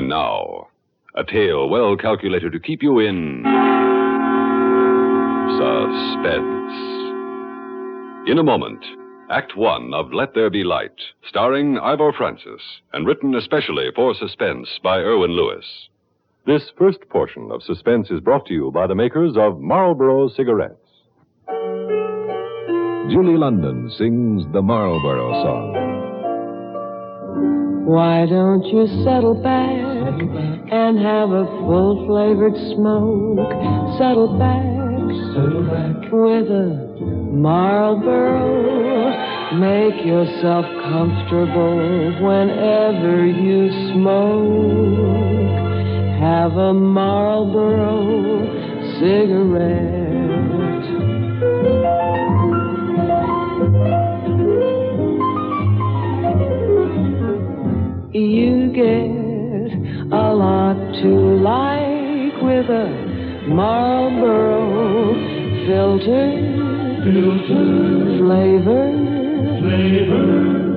And now, a tale well calculated to keep you in suspense. In a moment, Act One of Let There Be Light, starring Ivor Francis, and written especially for Suspense by Irwin Lewis. This first portion of Suspense is brought to you by the makers of Marlboro cigarettes. Julie London sings the Marlboro song. Why don't you settle back and have a full-flavored smoke? Settle back with a Marlboro. Make yourself comfortable whenever you smoke. Have a Marlboro cigarette. You get a lot to like with a Marlboro filter, flavor,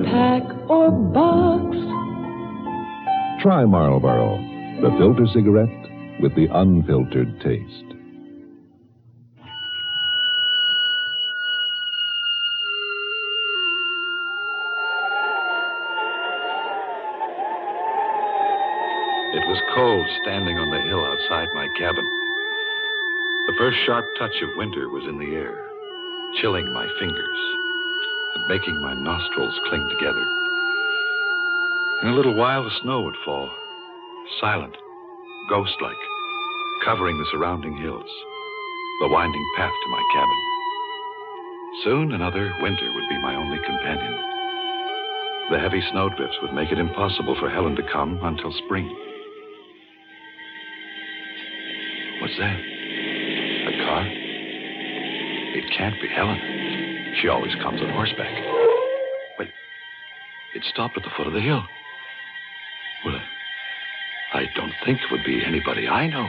pack or box. Try Marlboro, the filter cigarette with the unfiltered taste. It was cold standing on the hill outside my cabin. The first sharp touch of winter was in the air, chilling my fingers and making my nostrils cling together. In a little while, the snow would fall, silent, ghost-like, covering the surrounding hills, the winding path to my cabin. Soon another winter would be my only companion. The heavy snowdrifts would make it impossible for Helen to come until spring. What's that? A car? It can't be Helen. She always comes on horseback. Wait. It stopped at the foot of the hill. Well, I don't think it would be anybody I know.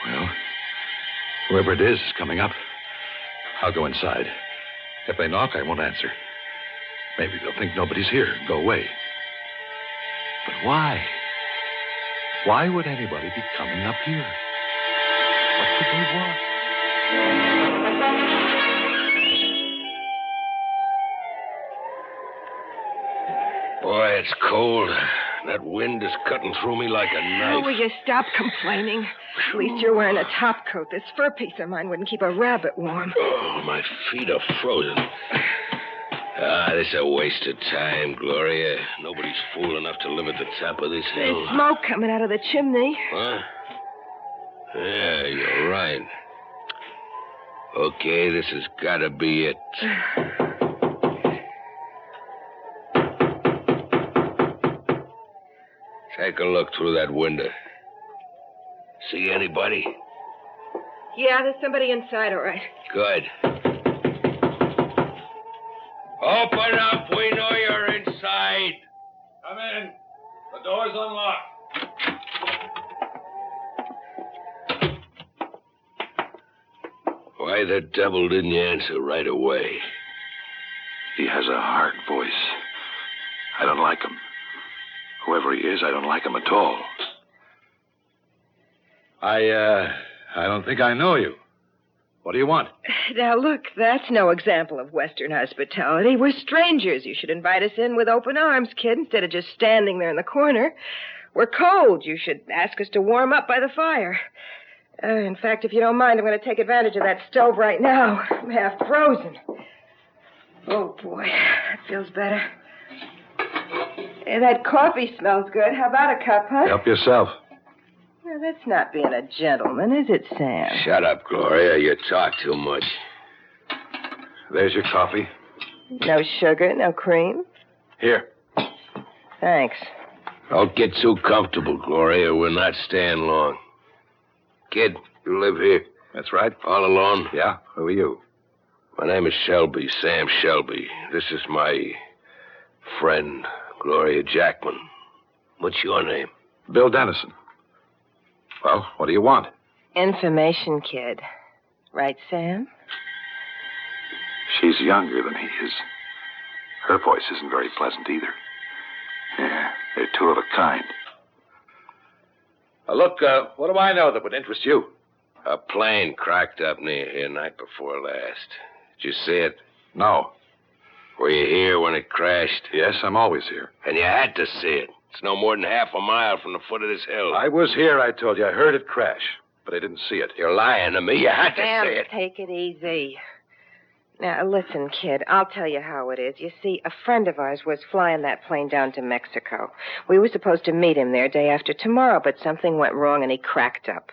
Well, whoever it is coming up. I'll go inside. If they knock, I won't answer. Maybe they'll think nobody's here and go away. But why? Why would anybody be coming up here? What could they want? Boy, it's cold. That wind is cutting through me like a knife. Oh, will you stop complaining? At least you're wearing a top coat. This fur piece of mine wouldn't keep a rabbit warm. Oh, my feet are frozen. This is a waste of time, Gloria. Nobody's fool enough to live at the top of this hill. There's smoke coming out of the chimney. Huh? Yeah, you're right. Okay, this has got to be it. Take a look through that window. See anybody? Yeah, there's somebody inside, all right. Good. Open up. We know you're inside. Come in. The door's unlocked. Why the devil didn't you answer right away? He has a hard voice. I don't like him. Whoever he is, I don't like him at all. I don't think I know you. What do you want? Now, look, that's no example of Western hospitality. We're strangers. You should invite us in with open arms, kid, instead of just standing there in the corner. We're cold. You should ask us to warm up by the fire. In fact, if you don't mind, I'm going to take advantage of that stove right now. I'm half frozen. Oh, boy, that feels better. Hey, that coffee smells good. How about a cup, huh? Help yourself. Well, that's not being a gentleman, is it, Sam? Shut up, Gloria. You talk too much. There's your coffee. No sugar, no cream? Here. Thanks. Don't get too comfortable, Gloria. We're not staying long. Kid, you live here? That's right. All alone? Yeah? Who are you? My name is Shelby, Sam Shelby. This is my friend, Gloria Jackman. What's your name? Bill Dennison. Well, what do you want? Information, kid. Right, Sam? She's younger than he is. Her voice isn't very pleasant either. Yeah, they're two of a kind. Look, what do I know that would interest you? A plane cracked up near here night before last. Did you see it? No. Were you here when it crashed? Yes, I'm always here. And you had to see it. It's no more than half a mile from the foot of this hill. I was here, I told you. I heard it crash, but I didn't see it. You're lying to me. You had to Sam, see it. take it easy. Now, listen, kid, I'll tell you how it is. You see, a friend of ours was flying that plane down to Mexico. We were supposed to meet him there day after tomorrow, but something went wrong and he cracked up.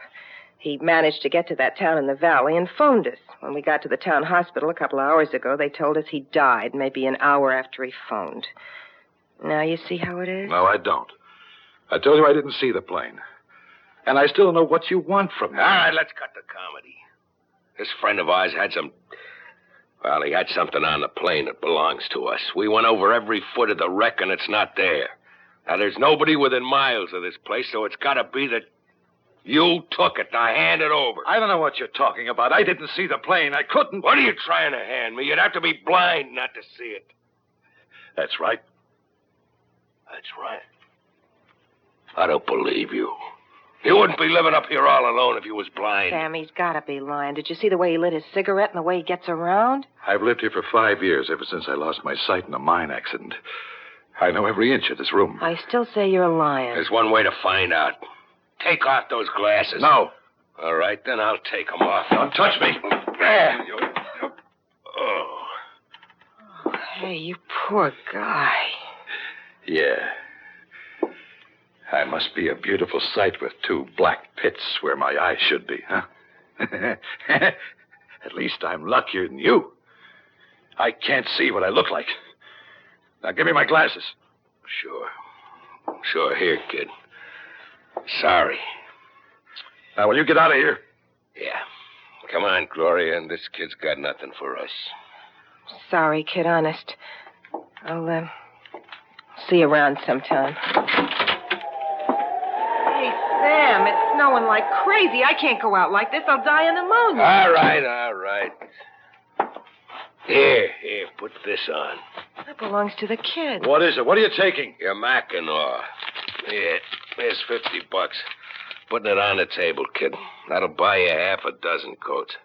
He managed to get to that town in the valley and phoned us. When we got to the town hospital a couple of hours ago, they told us he died maybe an hour after he phoned. Now you see how it is? No, I don't. I told you I didn't see the plane. And I still don't know what you want from me. All right, let's cut the comedy. This friend of ours had he had something on the plane that belongs to us. We went over every foot of the wreck, and it's not there. Now, there's nobody within miles of this place, so it's got to be that you took it. Now, hand it over. I don't know what you're talking about. I didn't see the plane. I couldn't. What are you trying to hand me? You'd have to be blind not to see it. That's right. That's right. I don't believe you. You wouldn't be living up here all alone if you was blind. Sam, he's got to be lying. Did you see the way he lit his cigarette and the way he gets around? I've lived here for 5 years, ever since I lost my sight in a mine accident. I know every inch of this room. I still say you're lying. There's one way to find out. Take off those glasses. No. All right, then I'll take them off. Don't touch me. Oh. Hey, you poor guy. Yeah. I must be a beautiful sight with two black pits where my eyes should be, huh? At least I'm luckier than you. I can't see what I look like. Now, give me my glasses. Sure, here, kid. Sorry. Now, will you get out of here? Yeah. Come on, Gloria, and this kid's got nothing for us. Sorry, kid, honest. I'll, see you around sometime. Hey, Sam, it's snowing like crazy. I can't go out like this. I'll die of pneumonia. All right. Here, put this on. That belongs to the kid. What is it? What are you taking? Your Mackinaw. Here, there's $50. Putting it on the table, kid. That'll buy you half a dozen coats.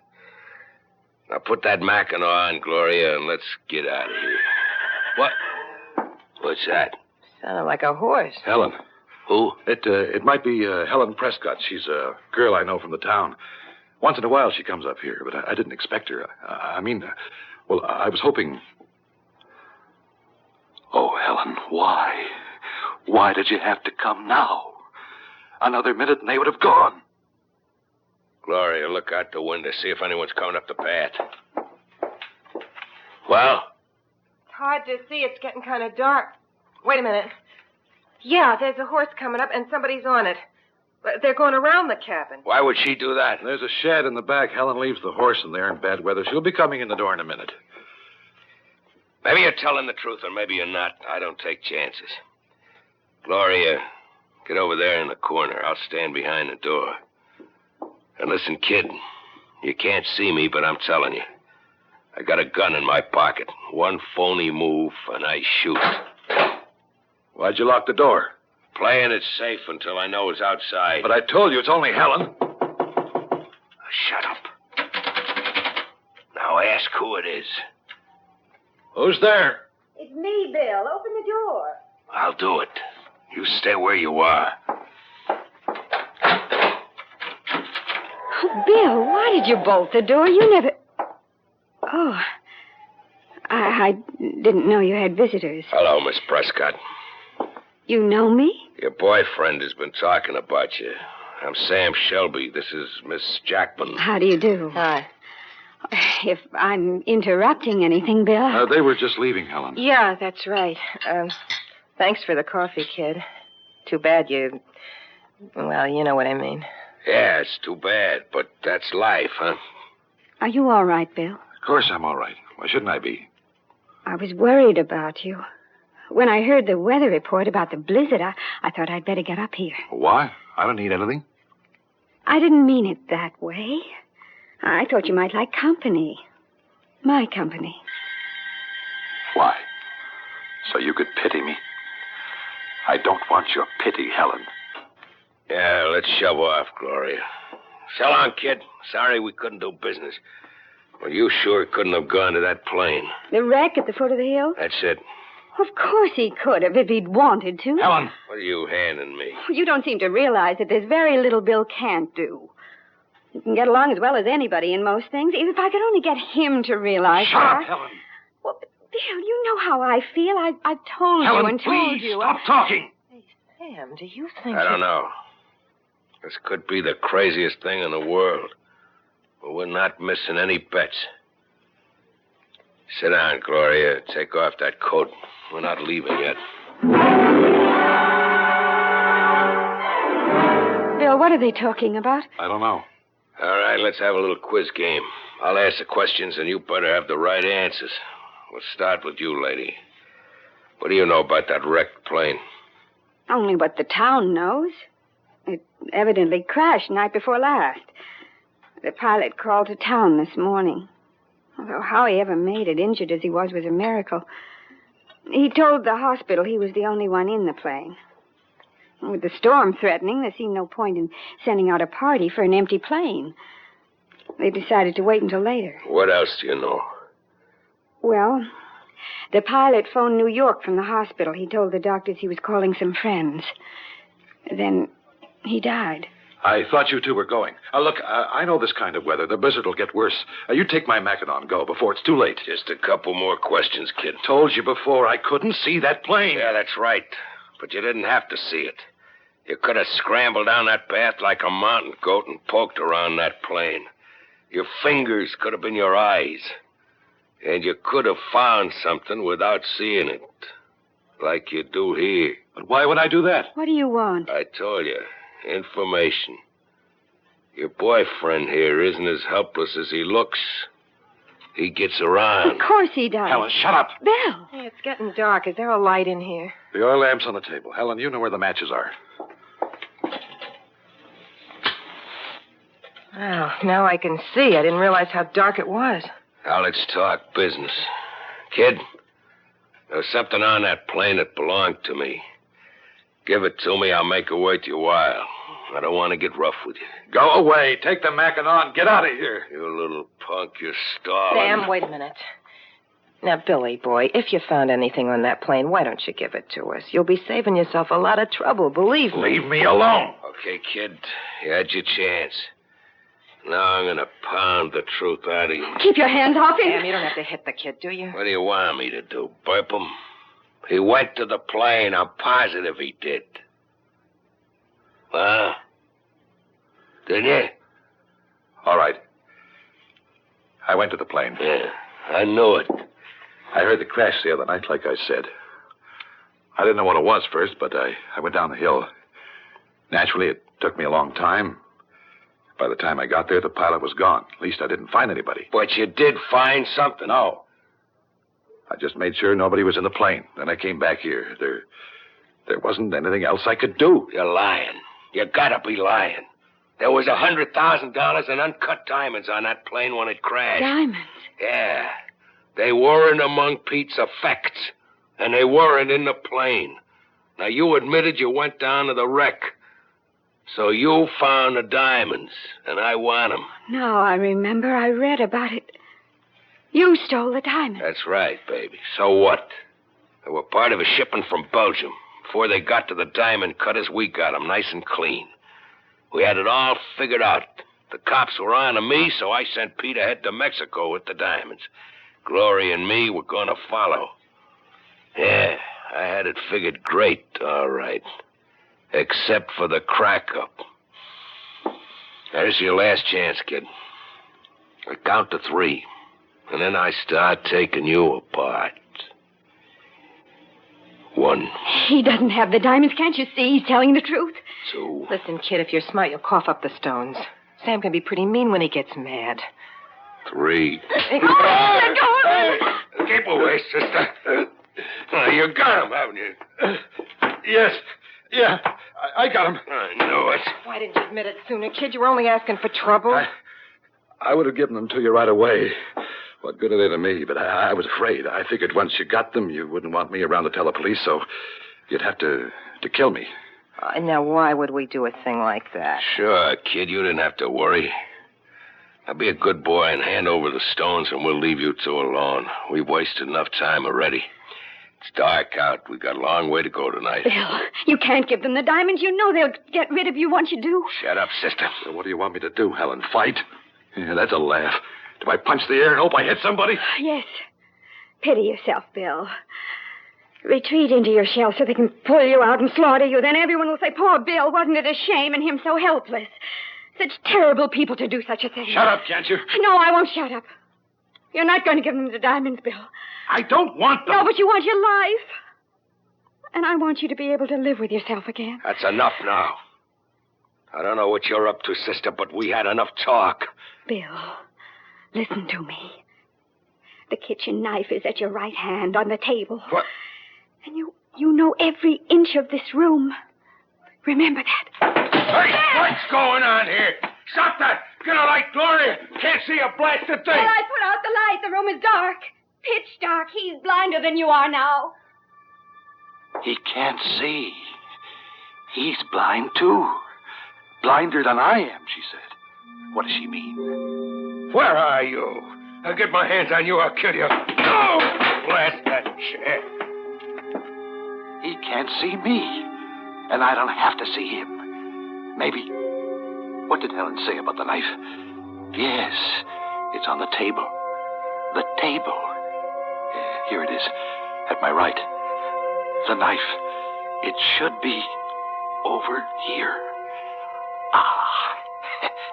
Now put that Mackinaw on, Gloria, and let's get out of here. What? What's that? Sounded like a horse. Helen. Who? It might be Helen Prescott. She's a girl I know from the town. Once in a while she comes up here, but I didn't expect her. I was hoping... Oh, Helen, why? Why did you have to come now? Another minute and they would have gone. Gloria, look out the window. See if anyone's coming up the path. Well? It's hard to see. It's getting kind of dark. Wait a minute. Yeah, there's a horse coming up, and somebody's on it. They're going around the cabin. Why would she do that? There's a shed in the back. Helen leaves the horse in there in bad weather. She'll be coming in the door in a minute. Maybe you're telling the truth, or maybe you're not. I don't take chances. Gloria, get over there in the corner. I'll stand behind the door. And listen, kid, you can't see me, but I'm telling you. I got a gun in my pocket. One phony move, and I shoot. Why'd you lock the door? Playing it safe until I know it's outside. But I told you it's only Helen. Shut up. Now ask who it is. Who's there? It's me, Bill. Open the door. I'll do it. You stay where you are. Oh, Bill, why did you bolt the door? You never... Oh, I didn't know you had visitors. Hello, Miss Prescott. You know me? Your boyfriend has been talking about you. I'm Sam Shelby. This is Miss Jackman. How do you do? Hi. If I'm interrupting anything, Bill... They were just leaving, Helen. Yeah, that's right. Thanks for the coffee, kid. Too bad you... Well, you know what I mean. Yeah, it's too bad, but that's life, huh? Are you all right, Bill? Of course I'm all right. Why shouldn't I be? I was worried about you. When I heard the weather report about the blizzard, I thought I'd better get up here. Why? I don't need anything. I didn't mean it that way. I thought you might like company. My company. Why? So you could pity me. I don't want your pity, Helen. Yeah, let's shove off, Gloria. So long, kid. Sorry we couldn't do business. Well, you sure couldn't have gone to that plane. The wreck at the foot of the hill? That's it. Of course he could have, if he'd wanted to. Helen! What are you handing me? You don't seem to realize that there's very little Bill can't do. He can get along as well as anybody in most things. If I could only get him to realize Shut that. up, Helen. Well, but Bill, you know how I feel. I've told Helen, you and told please, you. stop talking. Sam, do you think I don't know. This could be the craziest thing in the world. But we're not missing any bets. Sit down, Gloria. Take off that coat. We're not leaving yet. Bill, what are they talking about? I don't know. All right, let's have a little quiz game. I'll ask the questions, and you better have the right answers. We'll start with you, lady. What do you know about that wrecked plane? Only what the town knows. It evidently crashed night before last. The pilot crawled to town this morning. Although how he ever made it, injured as he was a miracle. He told the hospital he was the only one in the plane. With the storm threatening, there seemed no point in sending out a party for an empty plane. They decided to wait until later. What else do you know? Well, the pilot phoned New York from the hospital. He told the doctors he was calling some friends. Then he died. I thought you two were going. Look, I know this kind of weather. The blizzard will get worse. You take my Mackinac and go before it's too late. Just a couple more questions, kid. Told you before I couldn't see that plane. Yeah, that's right. But you didn't have to see it. You could have scrambled down that path like a mountain goat and poked around that plane. Your fingers could have been your eyes. And you could have found something without seeing it. Like you do here. But why would I do that? What do you want? I told you. Information. Your boyfriend here isn't as helpless as he looks. He gets around. Of course he does. Helen, shut up. Bill! Hey, it's getting dark. Is there a light in here? The oil lamp's on the table. Helen, you know where the matches are. Well, now I can see. I didn't realize how dark it was. Now let's talk business. Kid, there's something on that plane that belonged to me. Give it to me, I'll make it worth your while. I don't want to get rough with you. Go away. Take the Mackinac and get out of here. You little punk, you're stalling. Sam, wait a minute. Now, Billy, boy, if you found anything on that plane, why don't you give it to us? You'll be saving yourself a lot of trouble, believe me. Leave me alone. Okay, kid, you had your chance. Now I'm going to pound the truth out of you. Keep your hands off him. Sam, you don't have to hit the kid, do you? What do you want me to do, burp him? He went to the plane. I'm positive he did. Huh? Did you? All right. I went to the plane. Yeah, I knew it. I heard the crash the other night, like I said. I didn't know what it was first, but I went down the hill. Naturally, it took me a long time. By the time I got there, the pilot was gone. At least I didn't find anybody. But you did find something. No. I just made sure nobody was in the plane. Then I came back here. There wasn't anything else I could do. You're lying. You gotta be lying. There was $100,000 in uncut diamonds on that plane when it crashed. Diamonds? Yeah. They weren't among Pete's effects. And they weren't in the plane. Now, you admitted you went down to the wreck. So you found the diamonds, and I want them. No, I remember. I read about it. You stole the diamonds. That's right, baby. So what? They were part of a shipment from Belgium. Before they got to the diamond cutters, we got them nice and clean. We had it all figured out. The cops were on to me, so I sent Pete ahead to Mexico with the diamonds. Glory and me were going to follow. Yeah, I had it figured great, all right. Except for the crack-up. There's your last chance, kid. I count to 3, and then I start taking you apart. 1. He doesn't have the diamonds. Can't you see? He's telling the truth. 2. Listen, kid, if you're smart, you'll cough up the stones. Sam can be pretty mean when he gets mad. 3. Let go of me. Keep away, sister. You got him, haven't you? Yes. Yeah, I got him. I knew it. Why didn't you admit it sooner, kid? You were only asking for trouble. I would have given them to you right away. What good are they to me? But I was afraid. I figured once you got them, you wouldn't want me around to tell the police, so you'd have to To kill me. Now, why would we do a thing like that? Sure, kid, you didn't have to worry. Now be a good boy and hand over the stones, and we'll leave you two alone. We've wasted enough time already. It's dark out. We've got a long way to go tonight. Bill, you can't give them the diamonds. You know they'll get rid of you once you do. Shut up, sister. So what do you want me to do, Helen? Fight? Yeah, that's a laugh. Do I punch the air and hope I hit somebody? Yes. Pity yourself, Bill. Retreat into your shell so they can pull you out and slaughter you. Then everyone will say, poor Bill, wasn't it a shame, and him so helpless. Such terrible people to do such a thing. Shut up, can't you? No, I won't shut up. You're not going to give them the diamonds, Bill. I don't want them. No, but you want your life. And I want you to be able to live with yourself again. That's enough now. I don't know what you're up to, sister, but we had enough talk. Bill, listen to me. The kitchen knife is at your right hand on the table. What? And you know every inch of this room. Remember that. Hey, what's going on here? Stop that! Get a light, Gloria! Can't see a blasted thing! Well, I put out the light. The room is dark. Pitch dark. He's blinder than you are now. He can't see. He's blind, too. Blinder than I am, she said. What does she mean? Where are you? I'll get my hands on you, I'll kill you. Oh! Blast that chair. He can't see me, and I don't have to see him. Maybe. What did Helen say about the knife? Yes, it's on the table. The table. Here it is, at my right. The knife. It should be over here. Ah,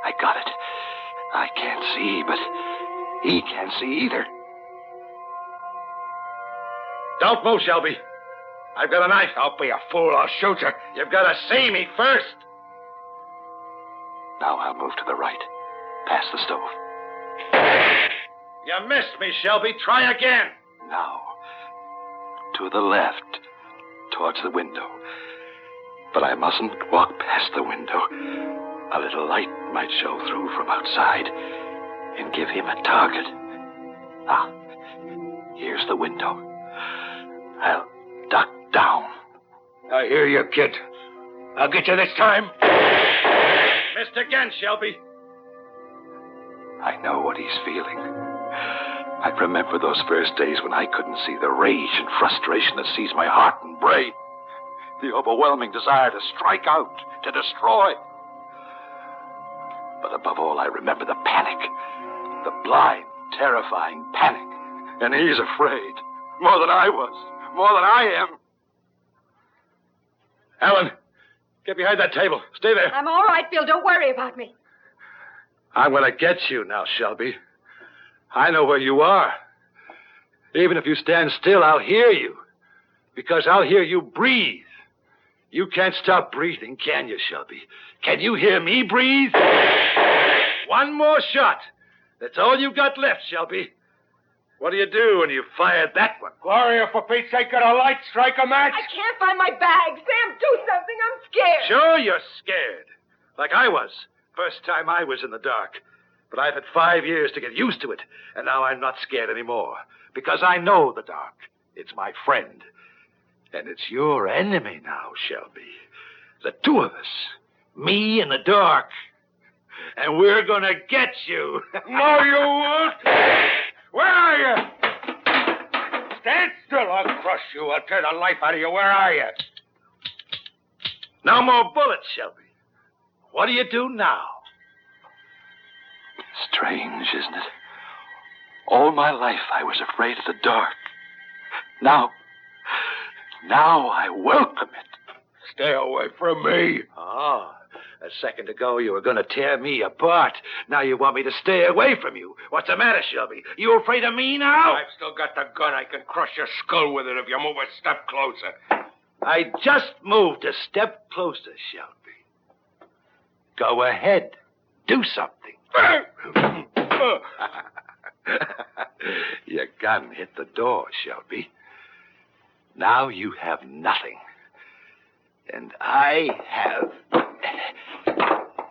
I got it. I can't see, but he can't see either. Don't move, Shelby. I've got a knife. Don't be a fool, I'll shoot you. You've got to see me first. Now I'll move to the right, past the stove. You missed me, Shelby. Try again. Now, to the left, towards the window. But I mustn't walk past the window. A little light might show through from outside and give him a target. Ah, here's the window. I'll duck down. I hear you, kid. I'll get you this time. Missed again, Shelby. I know what he's feeling. I remember those first days when I couldn't see the rage and frustration that seized my heart and brain. The overwhelming desire to strike out, to destroy. But above all, I remember the panic. The blind, terrifying panic. And he's afraid. More than I was. More than I am. Helen, get behind that table. Stay there. I'm all right, Bill. Don't worry about me. I'm going to get you now, Shelby. I know where you are. Even if you stand still, I'll hear you. Because I'll hear you breathe. You can't stop breathing, can you, Shelby? Can you hear me breathe? One more shot. That's all you got left, Shelby. What do you do when you fired that one? Gloria, for Pete's sake, get a light, strike a match. I can't find my bag. Sam, do something. I'm scared. Sure you're scared. Like I was. First time I was in the dark. But I've had 5 years to get used to it. And now I'm not scared anymore. Because I know the dark. It's my friend. And it's your enemy now, Shelby. The two of us. Me and the dark. And we're gonna get you. No, you won't. Where are you? Stand still, I'll crush you. I'll tear the life out of you. Where are you? No more bullets, Shelby. What do you do now? Strange, isn't it? All my life I was afraid of the dark. Now I welcome it. Stay away from me. Oh, a second ago you were going to tear me apart. Now you want me to stay away from you. What's the matter, Shelby? You afraid of me now? I've still got the gun. I can crush your skull with it if you move a step closer. I just moved a step closer, Shelby. Go ahead. Do something. Your gun hit the door, Shelby. Now you have nothing. And I have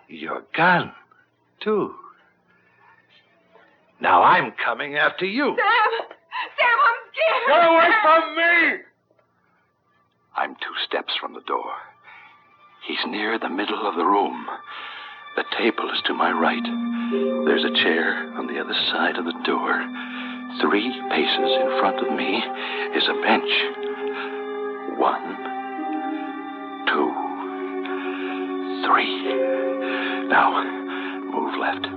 your gun, too. Now I'm coming after you. Sam, I'm scared. Get away from me! I'm 2 steps from the door. He's near the middle of the room. The table is to my right. There's a chair on the other side of the door. 3 paces in front of me is a bench. 1, 2, 3. Now, move left.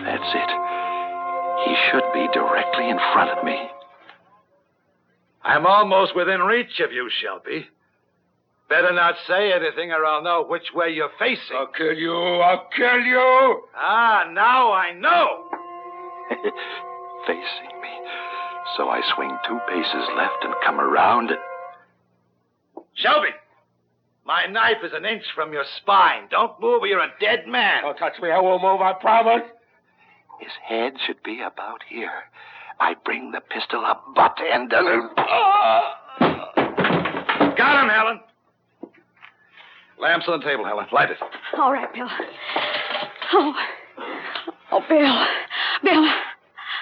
That's it. He should be directly in front of me. I'm almost within reach of you, Shelby. Better not say anything or I'll know which way you're facing. I'll kill you. I'll kill you. Ah, now I know. Facing me. So I swing 2 paces left and come around and... Shelby, my knife is an inch from your spine. Don't move or you're a dead man. Don't touch me. I won't move, I promise. His head should be about here. I bring the pistol up, butt end, and... Got him, Helen. Lamps on the table, Helen. Light it. All right, Bill. Oh, Bill. Bill,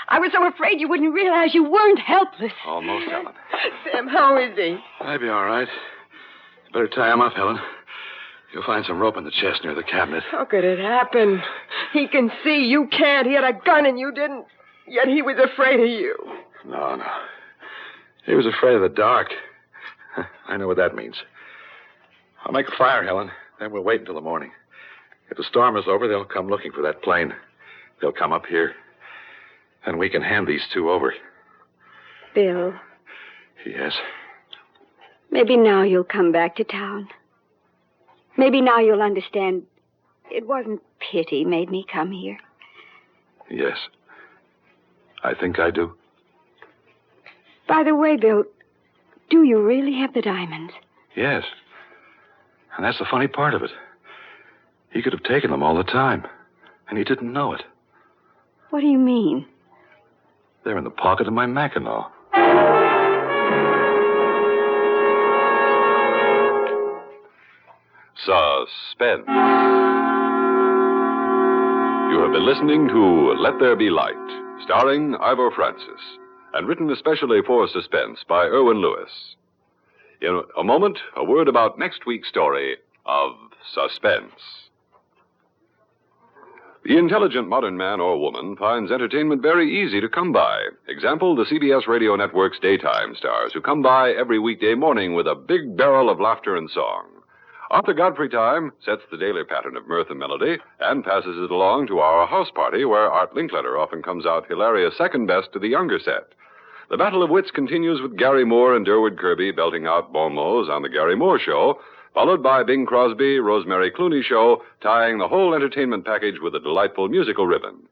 I was so afraid you wouldn't realize you weren't helpless. Almost, Helen. Sam, how is he? I'll be all right. Better tie him up, Helen. You'll find some rope in the chest near the cabinet. How could it happen? He can see, you can't. He had a gun and you didn't. Yet he was afraid of you. No. He was afraid of the dark. I know what that means. I'll make a fire, Helen. Then we'll wait until the morning. If the storm is over, they'll come looking for that plane. They'll come up here. And we can hand these 2 over. Bill, Yes. maybe now you'll come back to town. Maybe now you'll understand it wasn't pity made me come here. Yes. I think I do. By the way, Bill, do you really have the diamonds? Yes. And that's the funny part of it. He could have taken them all the time. And he didn't know it. What do you mean? They're in the pocket of my Mackinaw. Suspense. You have been listening to Let There Be Light, starring Ivor Francis, and written especially for Suspense by Irwin Lewis. In a moment, a word about next week's story of Suspense. The intelligent modern man or woman finds entertainment very easy to come by. Example, the CBS radio network's daytime stars who come by every weekday morning with a big barrel of laughter and song. Arthur Godfrey time sets the daily pattern of mirth and melody and passes it along to our house party where Art Linkletter often comes out hilarious second best to the younger set. The battle of wits continues with Gary Moore and Durward Kirby belting out bon mots on the Gary Moore Show, followed by Bing Crosby, Rosemary Clooney Show, tying the whole entertainment package with a delightful musical ribbon.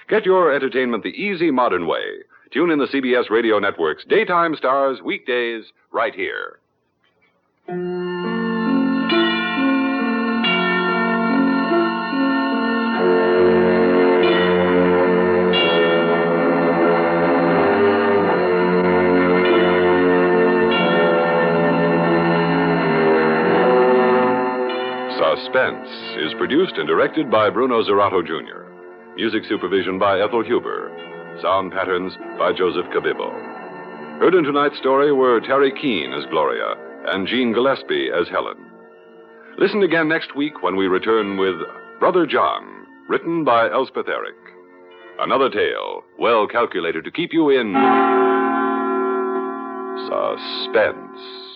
Get your entertainment the easy modern way. Tune in the CBS Radio Network's Daytime Stars weekdays right here. Suspense is produced and directed by Bruno Zerato, Jr. Music supervision by Ethel Huber. Sound patterns by Joseph Cabibbo. Heard in tonight's story were Terry Keane as Gloria and Jean Gillespie as Helen. Listen again next week when we return with Brother John, written by Elspeth Eric. Another tale well calculated to keep you in suspense.